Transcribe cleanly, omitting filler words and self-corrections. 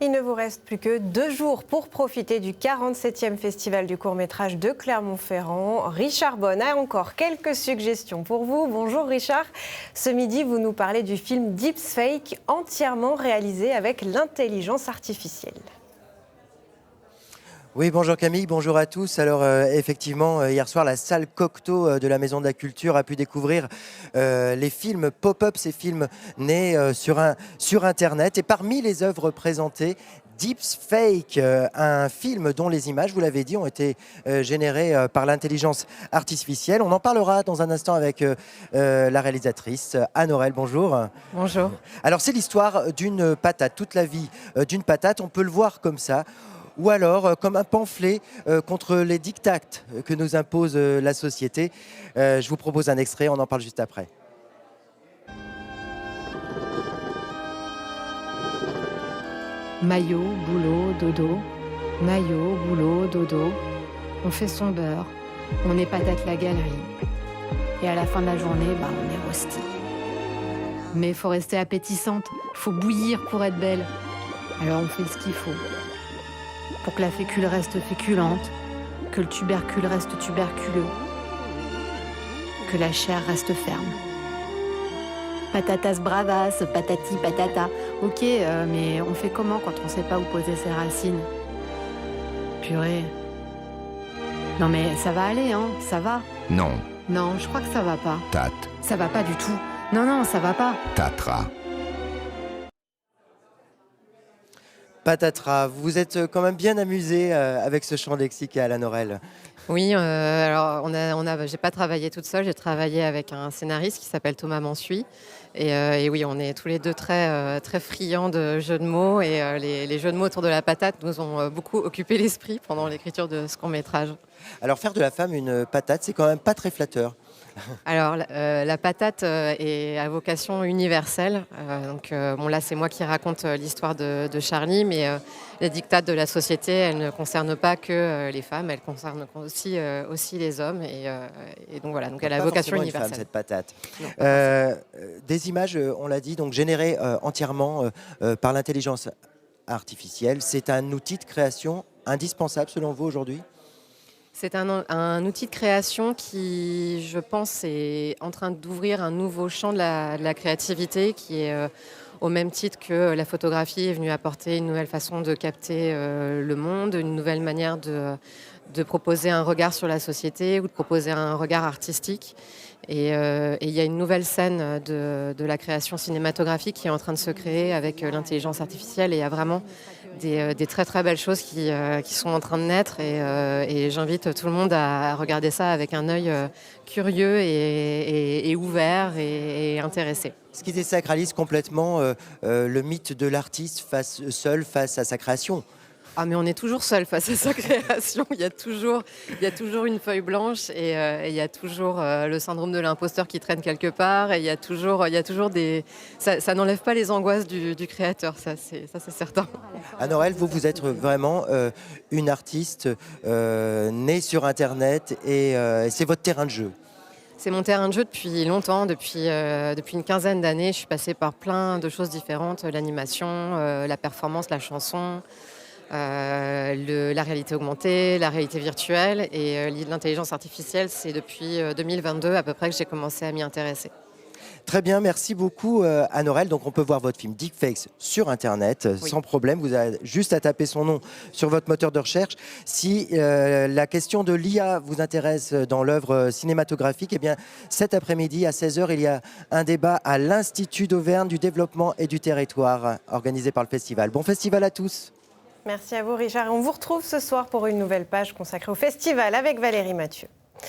Il ne vous reste plus que 2 jours pour profiter du 47e Festival du court-métrage de Clermont-Ferrand. Richard Bonne a encore quelques suggestions pour vous. Bonjour Richard. Ce midi, vous nous parlez du film Deepfake, entièrement réalisé avec l'intelligence artificielle. Oui, bonjour Camille, bonjour à tous. Alors effectivement, hier soir, la salle Cocteau de la Maison de la Culture a pu découvrir les films pop-up, ces films nés sur Internet. Et parmi les œuvres présentées, Deepfake, un film dont les images, vous l'avez dit, ont été générées par l'intelligence artificielle. On en parlera dans un instant avec la réalisatrice Anne Aurel. Bonjour. Bonjour. Alors c'est l'histoire d'une patate, toute la vie d'une patate, on peut le voir comme ça. Ou alors comme un pamphlet contre les diktats que nous impose la société. Je vous propose un extrait, on en parle juste après. Maillot, boulot, dodo. Maillot, boulot, dodo. On fait son beurre, on épatate la galerie. Et à la fin de la journée, on est rosti. Mais il faut rester appétissante, il faut bouillir pour être belle. Alors on fait ce qu'il faut. Pour que la fécule reste féculente, que le tubercule reste tuberculeux, que la chair reste ferme. Patatas bravas, patati patata. Ok, mais on fait comment quand on sait pas où poser ses racines? Purée. Non mais ça va aller, hein, ça va. Non. Non, je crois que ça va pas. Tat. Ça va pas du tout. Non, ça va pas. Tatra. Patatras, vous vous êtes quand même bien amusé avec ce champ lexique à Anne Aurel. Oui, alors j'ai pas travaillé toute seule, j'ai travaillé avec un scénariste qui s'appelle Thomas Mansuy. Et oui, on est tous les deux très friands de jeux de mots. Et les jeux de mots autour de la patate nous ont beaucoup occupé l'esprit pendant l'écriture de ce court-métrage. Alors faire de la femme une patate, c'est quand même pas très flatteur. Alors, la patate est à vocation universelle. Là, c'est moi qui raconte l'histoire de Charlie, mais les diktats de la société, elles ne concernent pas que les femmes, elles concernent aussi les hommes. Et donc voilà, donc elle a vocation universelle. Une femme, cette patate. Non, des images, on l'a dit, donc générées entièrement par l'intelligence artificielle. C'est un outil de création indispensable selon vous aujourd'hui ? C'est un outil de création qui, je pense, est en train d'ouvrir un nouveau champ de la créativité qui est au même titre que la photographie est venue apporter une nouvelle façon de capter le monde, une nouvelle manière de proposer un regard sur la société ou de proposer un regard artistique. Et il y a une nouvelle scène de la création cinématographique qui est en train de se créer avec l'intelligence artificielle. Et il y a vraiment des très très belles choses qui sont en train de naître. Et j'invite tout le monde à regarder ça avec un œil curieux et ouvert et intéressé. Ce qui désacralise complètement le mythe de l'artiste seul face à sa création. Ah mais on est toujours seul face à sa création, il y a toujours une feuille blanche et il y a toujours le syndrome de l'imposteur qui traîne quelque part et il y a toujours des... Ça n'enlève pas les angoisses du créateur, ça c'est certain. Anne Aurel, vous êtes vraiment une artiste née sur Internet et c'est votre terrain de jeu. C'est mon terrain de jeu depuis longtemps, depuis une quinzaine d'années. Je suis passée par plein de choses différentes, l'animation, la performance, la chanson, la réalité augmentée, la réalité virtuelle et l'intelligence artificielle. C'est depuis 2022 à peu près que j'ai commencé à m'y intéresser. Très bien, merci beaucoup Anne Aurel. Donc on peut voir votre film Deepfake sur Internet sans problème. Vous avez juste à taper son nom sur votre moteur de recherche. Si la question de l'IA vous intéresse dans l'œuvre cinématographique, eh bien cet après-midi à 16h, il y a un débat à l'Institut d'Auvergne du développement et du territoire organisé par le festival. Bon festival à tous. Merci à vous Richard. On vous retrouve ce soir pour une nouvelle page consacrée au festival avec Valérie Mathieu.